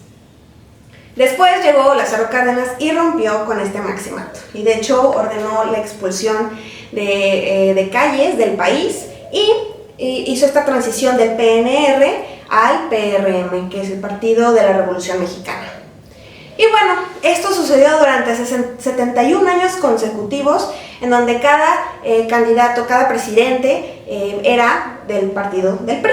Después llegó Lázaro Cárdenas y rompió con este maximato, y de hecho ordenó la expulsión de Calles del país y hizo esta transición del PNR al PRM, que es el Partido de la Revolución Mexicana. Y bueno, esto sucedió durante 71 años consecutivos, en donde cada candidato, cada presidente era del partido del PRI.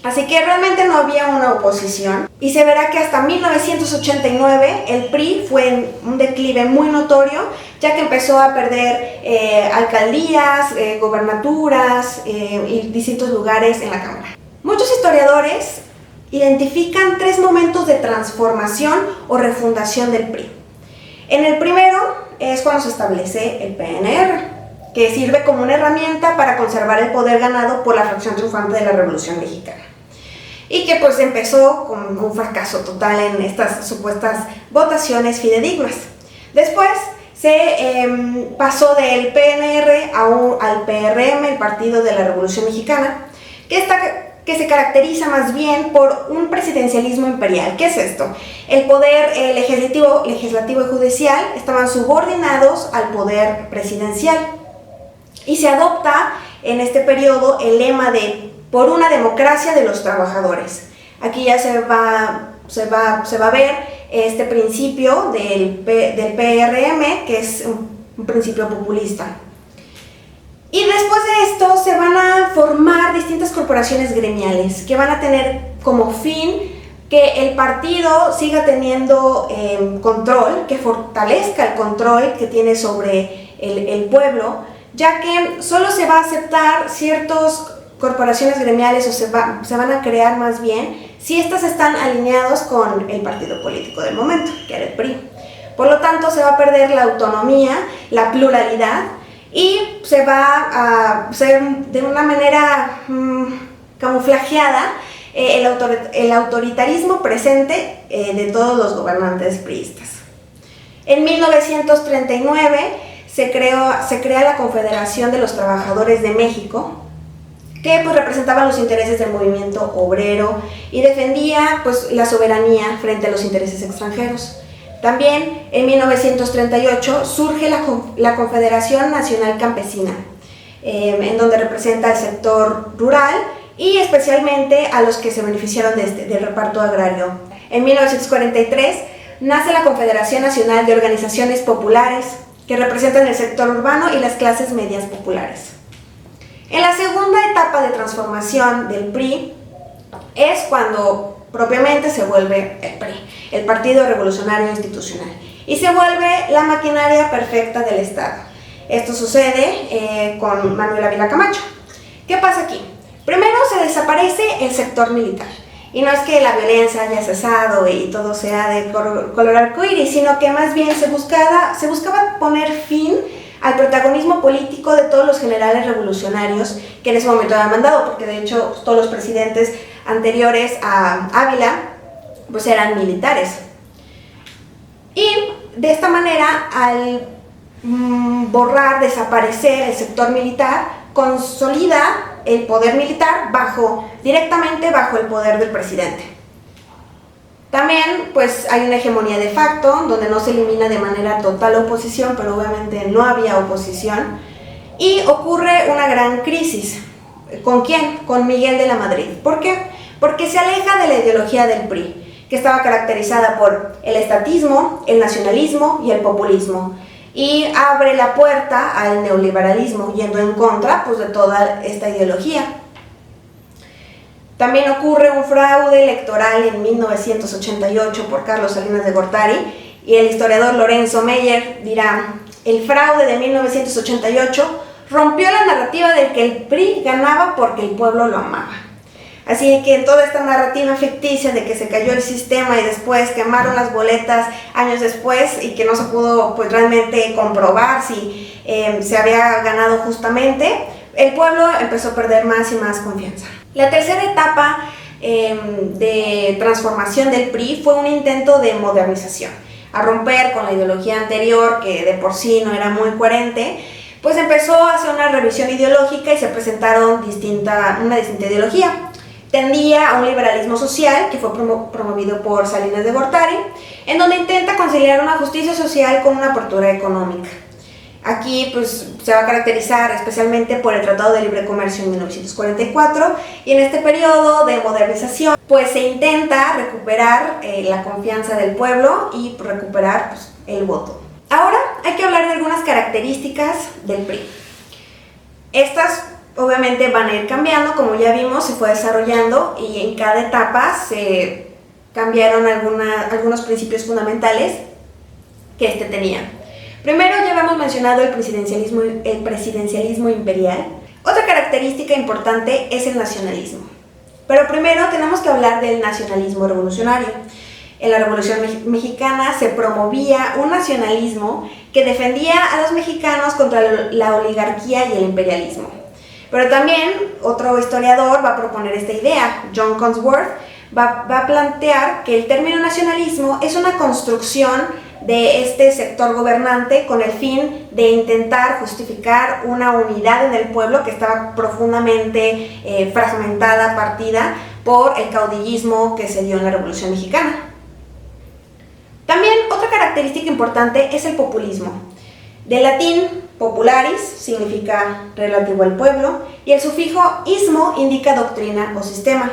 Así que realmente no había una oposición, y se verá que hasta 1989 el PRI fue en un declive muy notorio, ya que empezó a perder alcaldías, gobernaturas y distintos lugares en la Cámara. Muchos historiadores identifican 3 momentos de transformación o refundación del PRI. En el primero es cuando se establece el PNR, que sirve como una herramienta para conservar el poder ganado por la fracción triunfante de la Revolución Mexicana, y que pues empezó con un fracaso total en estas supuestas votaciones fidedignas. Después se pasó del PNR al PRM, el Partido de la Revolución Mexicana, que se caracteriza más bien por un presidencialismo imperial. ¿Qué es esto? El poder legislativo y judicial estaban subordinados al poder presidencial, y se adopta en este periodo el lema de por una democracia de los trabajadores. Aquí ya se va a ver este principio del PRM, que es un principio populista. Y después de esto se van a formar distintas corporaciones gremiales que van a tener como fin que el partido siga teniendo control, que fortalezca el control que tiene sobre el pueblo, ya que solo se va a aceptar ciertas corporaciones gremiales, o se van a crear más bien si estas están alineados con el partido político del momento, que era el PRI. Por lo tanto, se va a perder la autonomía, la pluralidad, y se va a hacer de una manera camuflajeada el autoritarismo presente de todos los gobernantes priistas. En 1939 se crea la Confederación de los Trabajadores de México, que pues representaba los intereses del movimiento obrero y defendía pues la soberanía frente a los intereses extranjeros. También en 1938 surge la Confederación Nacional Campesina, en donde representa el sector rural y especialmente a los que se beneficiaron del reparto agrario. En 1943 nace la Confederación Nacional de Organizaciones Populares, que representan el sector urbano y las clases medias populares. En la segunda etapa de transformación del PRI es cuando propiamente se vuelve el PRI, el Partido Revolucionario Institucional, y se vuelve la maquinaria perfecta del Estado. Esto sucede con Manuel Ávila Camacho. ¿Qué pasa aquí? Primero se desaparece el sector militar, y no es que la violencia haya cesado y todo sea de color arcoíris, sino que más bien se buscaba poner fin al protagonismo político de todos los generales revolucionarios que en ese momento habían mandado, porque de hecho todos los presidentes anteriores a Ávila pues eran militares. Y de esta manera, al desaparecer el sector militar, consolida el poder militar directamente bajo el poder del presidente. También pues hay una hegemonía de facto, donde no se elimina de manera total la oposición, pero obviamente no había oposición, y ocurre una gran crisis. ¿Con quién? Con Miguel de la Madrid. ¿Por qué? Porque se aleja de la ideología del PRI, que estaba caracterizada por el estatismo, el nacionalismo y el populismo, y abre la puerta al neoliberalismo, yendo en contra pues, de toda esta ideología. También ocurre un fraude electoral en 1988 por Carlos Salinas de Gortari, y el historiador Lorenzo Meyer dirá el fraude de 1988 rompió la narrativa de que el PRI ganaba porque el pueblo lo amaba. Así que en toda esta narrativa ficticia de que se cayó el sistema y después quemaron las boletas años después y que no se pudo pues realmente comprobar si se había ganado justamente, el pueblo empezó a perder más y más confianza. La tercera etapa de transformación del PRI fue un intento de modernización, a romper con la ideología anterior que de por sí no era muy coherente. Pues empezó a hacer una revisión ideológica y se presentaron una distinta ideología. Tendía a un liberalismo social que fue promovido por Salinas de Gortari, en donde intenta conciliar una justicia social con una apertura económica. Aquí pues se va a caracterizar especialmente por el Tratado de Libre Comercio en 1944 y en este periodo de modernización pues se intenta recuperar la confianza del pueblo y recuperar pues, el voto. Ahora hay que hablar de algunas características del PRI. Estas obviamente van a ir cambiando, como ya vimos, se fue desarrollando y en cada etapa se cambiaron algunos principios fundamentales que tenía. Primero ya habíamos mencionado el presidencialismo imperial. Otra característica importante es el nacionalismo. Pero primero tenemos que hablar del nacionalismo revolucionario. En la Revolución Mexicana se promovía un nacionalismo que defendía a los mexicanos contra la oligarquía y el imperialismo. Pero también otro historiador va a proponer esta idea. John Consworth va a plantear que el término nacionalismo es una construcción de este sector gobernante con el fin de intentar justificar una unidad en el pueblo que estaba profundamente fragmentada, partida por el caudillismo que se dio en la Revolución Mexicana. También otra característica importante es el populismo. Del latín popularis significa relativo al pueblo y el sufijo ismo indica doctrina o sistema.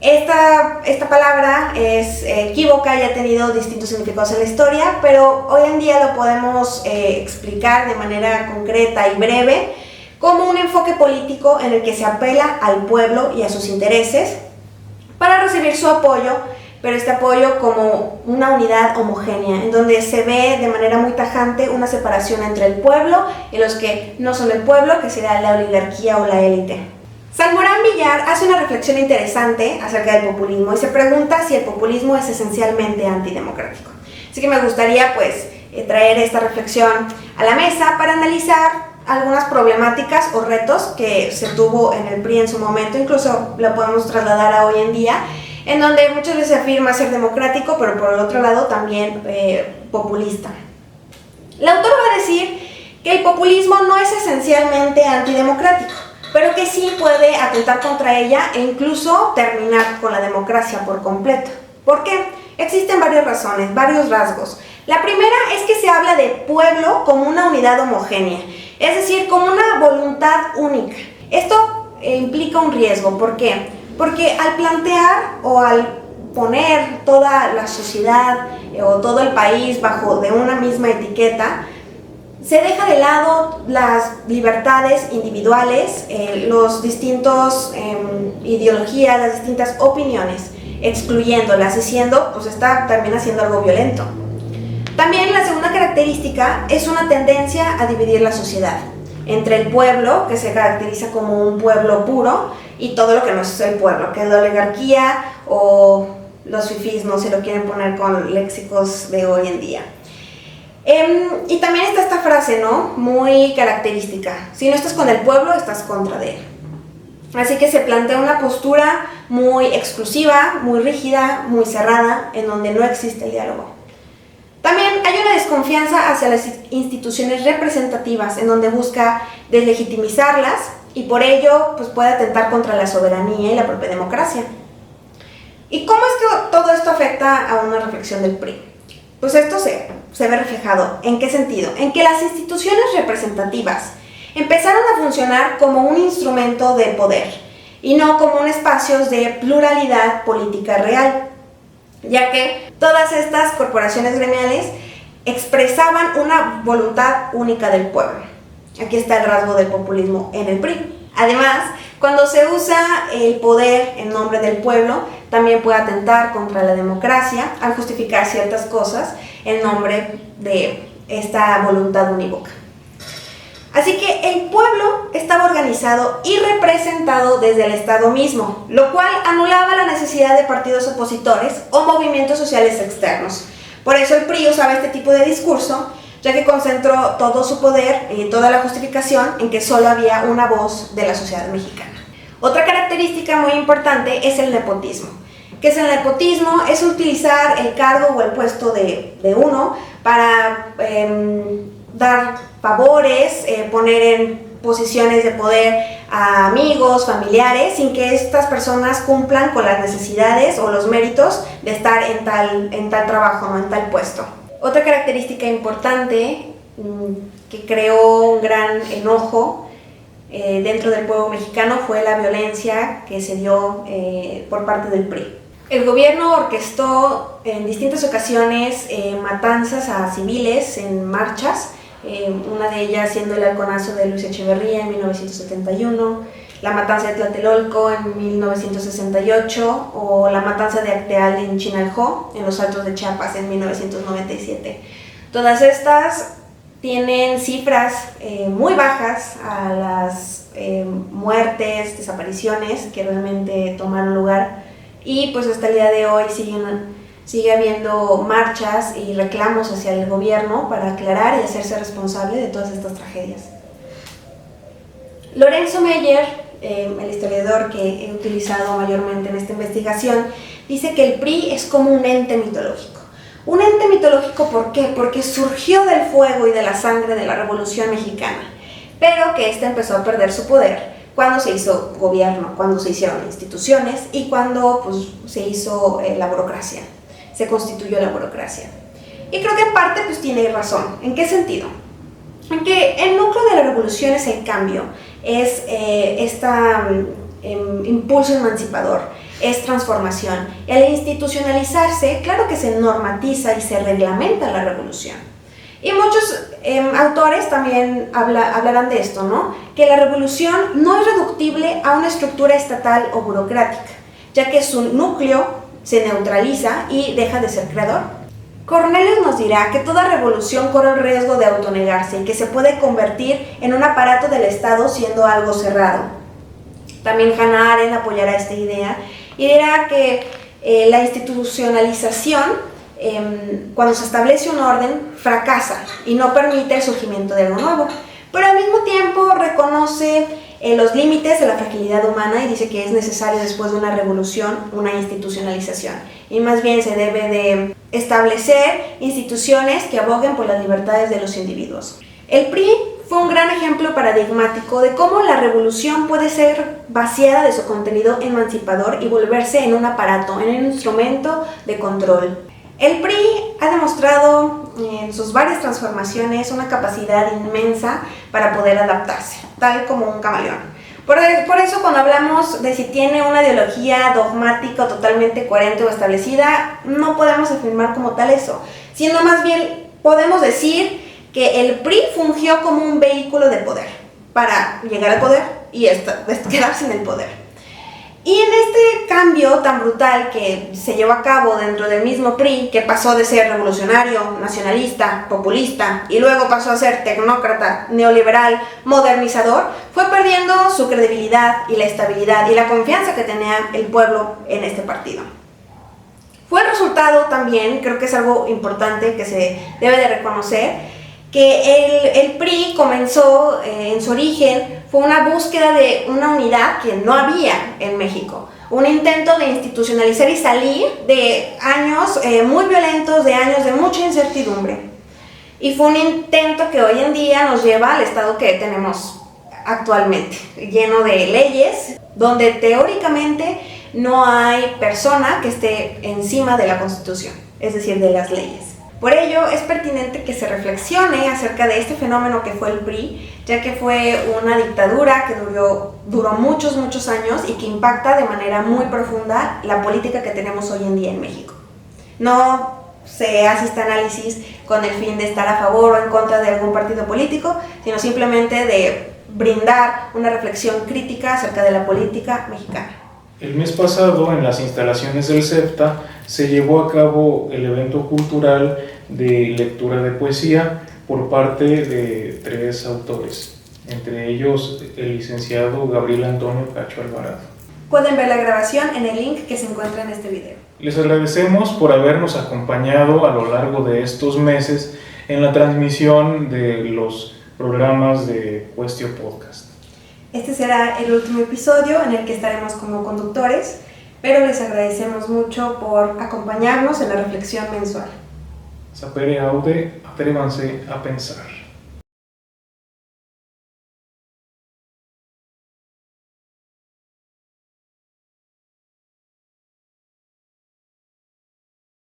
Esta palabra es equívoca y ha tenido distintos significados en la historia, pero hoy en día lo podemos explicar de manera concreta y breve como un enfoque político en el que se apela al pueblo y a sus intereses para recibir su apoyo, pero este apoyo como una unidad homogénea, en donde se ve de manera muy tajante una separación entre el pueblo y los que no son el pueblo, que será la oligarquía o la élite. Salmorán Villar hace una reflexión interesante acerca del populismo y se pregunta si el populismo es esencialmente antidemocrático. Así que me gustaría traer esta reflexión a la mesa para analizar algunas problemáticas o retos que se tuvo en el PRI en su momento, incluso lo podemos trasladar a hoy en día, en donde muchas veces se afirma ser democrático, pero por el otro lado también populista. El autor va a decir que el populismo no es esencialmente antidemocrático, pero que sí puede atentar contra ella e incluso terminar con la democracia por completo. ¿Por qué? Existen varias razones, varios rasgos. La primera es que se habla de pueblo como una unidad homogénea, es decir, como una voluntad única. Esto implica un riesgo. ¿Por qué? Porque al plantear o al poner toda la sociedad o todo el país bajo de una misma etiqueta, se deja de lado las libertades individuales, los distintos ideologías, las distintas opiniones, excluyéndolas, diciendo, pues termina siendo algo violento. También la segunda característica es una tendencia a dividir la sociedad entre el pueblo, que se caracteriza como un pueblo puro, y todo lo que no es el pueblo, que es la oligarquía o los fifís, no se lo quieren poner con léxicos de hoy en día. Y también está esta frase, ¿no? Muy característica: si no estás con el pueblo, estás contra de él. Así que se plantea una postura muy exclusiva, muy rígida, muy cerrada, en donde no existe el diálogo. También hay una desconfianza hacia las instituciones representativas, en donde busca deslegitimizarlas y por ello puede atentar contra la soberanía y la propia democracia. ¿Y cómo es que todo esto afecta a una reflexión del PRI? Pues esto se ve reflejado. ¿En qué sentido? En que las instituciones representativas empezaron a funcionar como un instrumento de poder y no como un espacio de pluralidad política real, ya que todas estas corporaciones gremiales expresaban una voluntad única del pueblo. Aquí está el rasgo del populismo en el PRI. Además, cuando se usa el poder en nombre del pueblo, también puede atentar contra la democracia al justificar ciertas cosas en nombre de esta voluntad unívoca. Así que el pueblo estaba organizado y representado desde el Estado mismo, lo cual anulaba la necesidad de partidos opositores o movimientos sociales externos. Por eso el PRI usaba este tipo de discurso, ya que concentró todo su poder y toda la justificación en que solo había una voz de la sociedad mexicana. Otra característica muy importante es el nepotismo. ¿Qué es el nepotismo? Es utilizar el cargo o el puesto de uno para dar favores, poner en posiciones de poder a amigos, familiares, sin que estas personas cumplan con las necesidades o los méritos de estar en tal trabajo, ¿no? En tal puesto. Otra característica importante que creó un gran enojo dentro del pueblo mexicano fue la violencia que se dio por parte del PRI. El gobierno orquestó en distintas ocasiones matanzas a civiles en marchas, una de ellas siendo el halconazo de Luis Echeverría en 1971, la matanza de Tlatelolco en 1968 o la matanza de Acteal en Chinaljo, en los Altos de Chiapas en 1997. Todas estas tienen cifras muy bajas a las muertes, desapariciones que realmente tomaron lugar, y pues hasta el día de hoy sigue habiendo marchas y reclamos hacia el gobierno para aclarar y hacerse responsable de todas estas tragedias. Lorenzo Meyer, el historiador que he utilizado mayormente en esta investigación, dice que el PRI es como un ente mitológico. Un ente mitológico, ¿por qué? Porque surgió del fuego y de la sangre de la Revolución Mexicana, pero que ésta empezó a perder su poder cuando se hizo gobierno, cuando se hicieron instituciones y cuando se hizo la burocracia, se constituyó la burocracia. Y creo que en parte tiene razón. ¿En qué sentido? En que el núcleo de la revolución es el cambio, es este impulso emancipador, es transformación. Y al institucionalizarse, claro que se normatiza y se reglamenta la revolución. Y muchos autores también hablarán de esto, ¿no? Que la revolución no es reductible a una estructura estatal o burocrática, ya que su núcleo se neutraliza y deja de ser creador. Cornelius nos dirá que toda revolución corre el riesgo de autonegarse y que se puede convertir en un aparato del Estado siendo algo cerrado. También Hannah Arendt apoyará esta idea y dirá que la institucionalización, cuando se establece un orden, fracasa y no permite el surgimiento de algo nuevo, pero al mismo tiempo reconoce los límites de la fragilidad humana y dice que es necesario después de una revolución una institucionalización, y más bien se debe de establecer instituciones que aboguen por las libertades de los individuos. El PRI fue un gran ejemplo paradigmático de cómo la revolución puede ser vaciada de su contenido emancipador y volverse en un aparato, en un instrumento de control. El PRI ha demostrado en sus varias transformaciones una capacidad inmensa para poder adaptarse, tal como un camaleón. Por eso cuando hablamos de si tiene una ideología dogmática o totalmente coherente o establecida, no podemos afirmar como tal eso, sino más bien podemos decir que el PRI fungió como un vehículo de poder para llegar al poder y quedarse en el poder. Y en este cambio tan brutal que se llevó a cabo dentro del mismo PRI, que pasó de ser revolucionario, nacionalista, populista, y luego pasó a ser tecnócrata, neoliberal, modernizador, fue perdiendo su credibilidad y la estabilidad y la confianza que tenía el pueblo en este partido. Fue el resultado también, creo que es algo importante que se debe de reconocer, que el PRI comenzó en su origen, fue una búsqueda de una unidad que no había en México, un intento de institucionalizar y salir de años muy violentos, de años de mucha incertidumbre, y fue un intento que hoy en día nos lleva al estado que tenemos actualmente, lleno de leyes, donde teóricamente no hay persona que esté encima de la Constitución, es decir, de las leyes. Por ello, es pertinente que se reflexione acerca de este fenómeno que fue el PRI, ya que fue una dictadura que duró muchos años y que impacta de manera muy profunda la política que tenemos hoy en día en México. No se hace este análisis con el fin de estar a favor o en contra de algún partido político, sino simplemente de brindar una reflexión crítica acerca de la política mexicana. El mes pasado, en las instalaciones del CEPTA, se llevó a cabo el evento cultural de lectura de poesía por parte de 3 autores, entre ellos el licenciado Gabriel Antonio Cacho Alvarado. Pueden ver la grabación en el link que se encuentra en este video. Les agradecemos por habernos acompañado a lo largo de estos meses en la transmisión de los programas de Cuestio Podcast. Este será el último episodio en el que estaremos como conductores, pero les agradecemos mucho por acompañarnos en la reflexión mensual. Sapere aude, atrévanse a pensar.